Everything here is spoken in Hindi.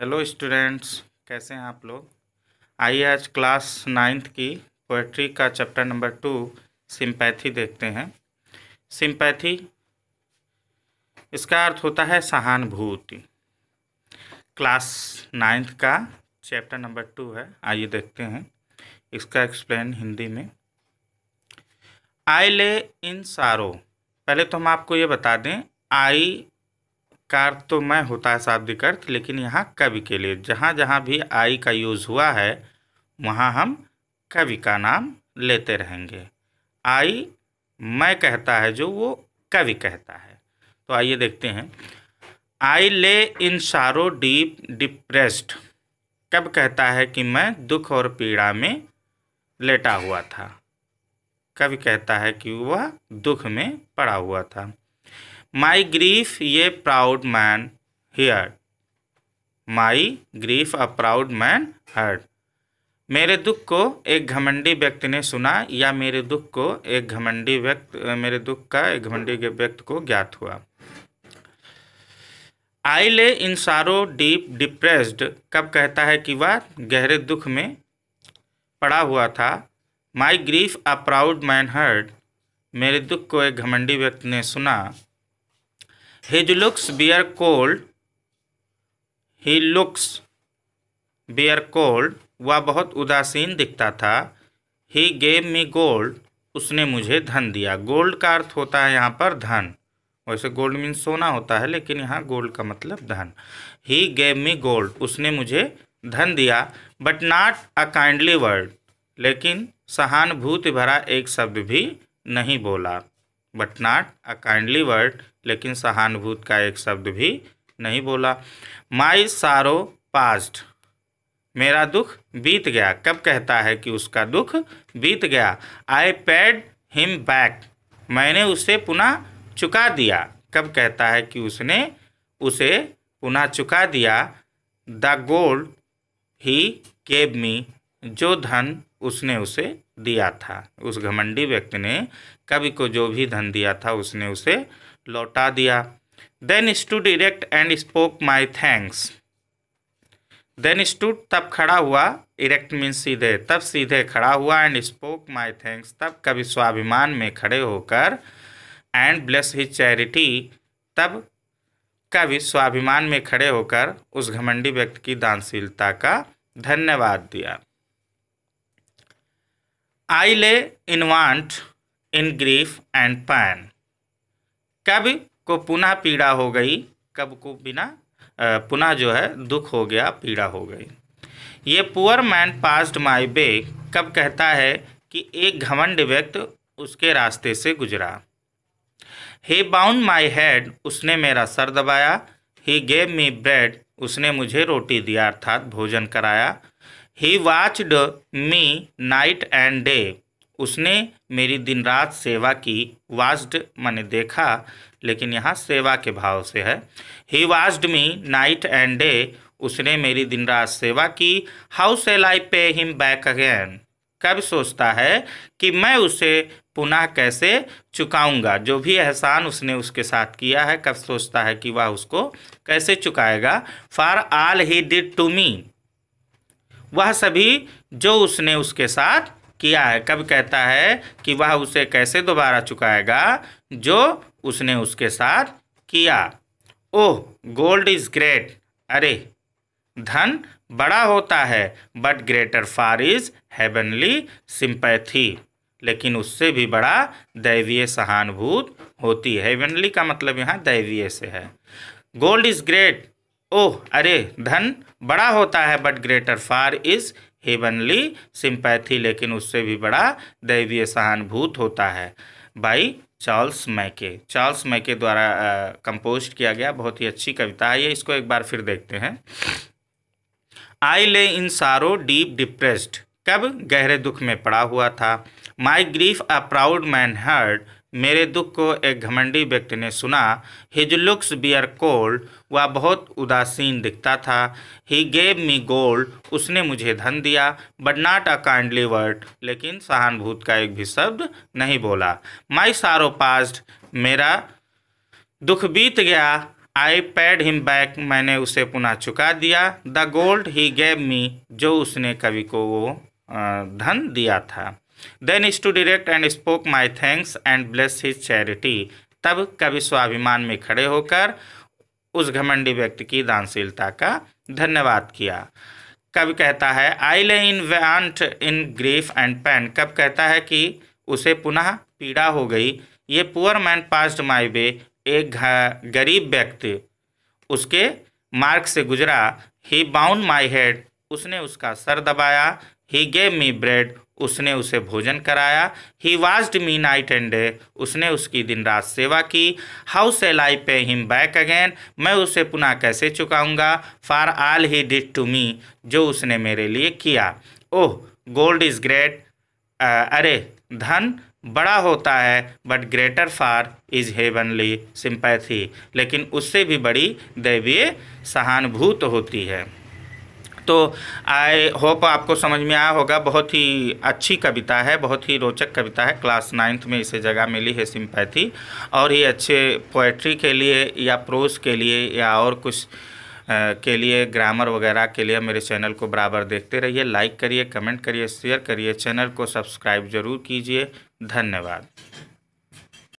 हेलो स्टूडेंट्स, कैसे हैं आप लोग। आइए आज क्लास 9th की पोएट्री का चैप्टर नंबर 2 सिंपैथी देखते हैं। सिंपैथी, इसका अर्थ होता है सहानुभूति। क्लास 9th का चैप्टर नंबर 2 है। आइए देखते हैं इसका एक्सप्लेन हिंदी में। आई ले इन सारो, पहले तो हम आपको ये बता दें, आई का अर्थ तो मैं होता है शाब्दिक अर्थ, लेकिन यहाँ कवि के लिए जहाँ जहाँ भी आई का यूज़ हुआ है वहाँ हम कवि का नाम लेते रहेंगे। आई मैं कहता है जो, वो कवि कहता है। तो आइए देखते हैं। आई ले इन सारो डीप डिप्रेस्ड, कब कहता है कि मैं दुख और पीड़ा में लेटा हुआ था। कवि कहता है कि वह दुख में पड़ा हुआ था। माई ग्रीफ ये proud man heard, my grief a proud man heard, मेरे दुख को एक घमंडी व्यक्ति ने सुना, या मेरे दुख का एक घमंडी व्यक्ति को ज्ञात हुआ। आई ले इन सारो डीप डिप्रेस्ड, कब कहता है कि वह गहरे दुख में पड़ा हुआ था। My grief a proud man heard, मेरे दुख को एक घमंडी व्यक्ति ने सुना। His looks bear cold, he looks bear cold, वह बहुत उदासीन दिखता था। ही गेव मी गोल्ड, उसने मुझे धन दिया। गोल्ड का अर्थ होता है यहाँ पर धन, वैसे गोल्ड मीन सोना होता है, लेकिन यहाँ गोल्ड का मतलब धन। ही गेव मी गोल्ड, उसने मुझे धन दिया। But not a kindly word, लेकिन सहानुभूति भरा एक शब्द भी नहीं बोला। But not a kindly word, लेकिन सहानुभूति का एक शब्द भी नहीं बोला। माई सारो पास्ट, मेरा दुख बीत गया, कब कहता है कि उसका दुख बीत गया। आई पेड हिम बैक, मैंने उसे पुनः चुका दिया, कब कहता है कि उसने उसे पुनः चुका दिया। The gold he gave me, जो धन उसने उसे दिया था, उस घमंडी व्यक्ति ने कवि को जो भी धन दिया था उसने उसे लौटा दिया। Then stood erect and spoke my thanks, then stood तब खड़ा हुआ, इरेक्ट मीन सीधे, तब सीधे खड़ा हुआ, एंड स्पोक माई थैंक्स तब कवि स्वाभिमान में खड़े होकर, एंड ब्लेस हिज चैरिटी तब कवि स्वाभिमान में खड़े होकर उस घमंडी व्यक्ति की दानशीलता का धन्यवाद दिया। I lay in want in grief and pain, कवि को पुनः पीड़ा हो गई, कब को बिना पुनः जो है दुख हो गया, पीड़ा हो गई। ये पुअर मैन पास्ड माई वे, कब कहता है कि एक घमंड व्यक्ति उसके रास्ते से गुजरा। ही बाउंड माई हेड, उसने मेरा सर दबाया। ही गेव मी ब्रेड, उसने मुझे रोटी दिया अर्थात भोजन कराया। He watched me night and day, उसने मेरी दिन रात सेवा की। वॉच्ड माने देखा, लेकिन यहाँ सेवा के भाव से है। He watched me night and day, उसने मेरी दिन रात सेवा की। How cell I pay him back again, कब सोचता है कि मैं उसे पुनः कैसे चुकाऊंगा। जो भी एहसान उसने उसके साथ किया है, कब सोचता है कि वह उसको कैसे चुकाएगा। For all he did to me, वह सभी जो उसने उसके साथ किया है, कब कहता है कि वह उसे कैसे दोबारा चुकाएगा जो उसने उसके साथ किया। ओह गोल्ड इज ग्रेट, अरे धन बड़ा होता है। But greater far is heavenly sympathy, लेकिन उससे भी बड़ा दैवीय सहानुभूति होती है। हेवनली का मतलब यहाँ दैवीय से है। गोल्ड इज ग्रेट, ओह अरे धन बड़ा होता है। But greater far is heavenly sympathy, लेकिन उससे भी बड़ा दैवीय सहानुभूति होता है। By Charles Mackay, Charles Mackay द्वारा कंपोज किया गया बहुत ही अच्छी कविता है ये। इसको एक बार फिर देखते हैं। आई ले इन सारो डीप डिप्रेस्ड, कब गहरे दुख में पड़ा हुआ था। My grief a proud man heard, मेरे दुख को एक घमंडी व्यक्ति ने सुना। हिज लुक्स बियर कोल्ड, वह बहुत उदासीन दिखता था। ही गेव मी गोल्ड, उसने मुझे धन दिया। But not a kindly word, लेकिन सहानुभूति का एक भी शब्द नहीं बोला। माई सारो पास्ट, मेरा दुख बीत गया। आई पेड हिम बैक, मैंने उसे पुनः चुका दिया। The gold he gave me, जो उसने कवि को वो धन दिया था। Then stood erect and spoke my thanks and bless his charity, तब कवि स्वाभिमान में खड़े होकर उस घमंडी व्यक्ति की दानशीलता का धन्यवाद किया। कवि कहता है I lay in want in grief and pain, कब कहता है कि उसे पुनः पीड़ा हो गई। ये पुअर मैन पास्ड माई वे, एक गरीब व्यक्ति उसके मार्ग से गुजरा। ही बाउंड माई हेड, उसने उसका सर दबाया। ही गेव मी ब्रेड, उसने उसे भोजन कराया। He watched me night and day, उसने उसकी दिन रात सेवा की। How cell I pay him back again, मैं उसे पुनः कैसे चुकाऊंगा। For all he did to me, जो उसने मेरे लिए किया। ओह गोल्ड इज ग्रेट, अरे धन बड़ा होता है, but greater far is heavenly sympathy, लेकिन उससे भी बड़ी दैवीय सहानुभूति होती है। तो आई होप आपको समझ में आया होगा। बहुत ही अच्छी कविता है, बहुत ही रोचक कविता है। क्लास 9th में इसे जगह मिली है सिंपैथी, और ये अच्छे पोएट्री के लिए या प्रोज के लिए या और कुछ के लिए, ग्रामर वगैरह के लिए मेरे चैनल को बराबर देखते रहिए। लाइक करिए, कमेंट करिए, शेयर करिए, चैनल को सब्सक्राइब जरूर कीजिए। धन्यवाद।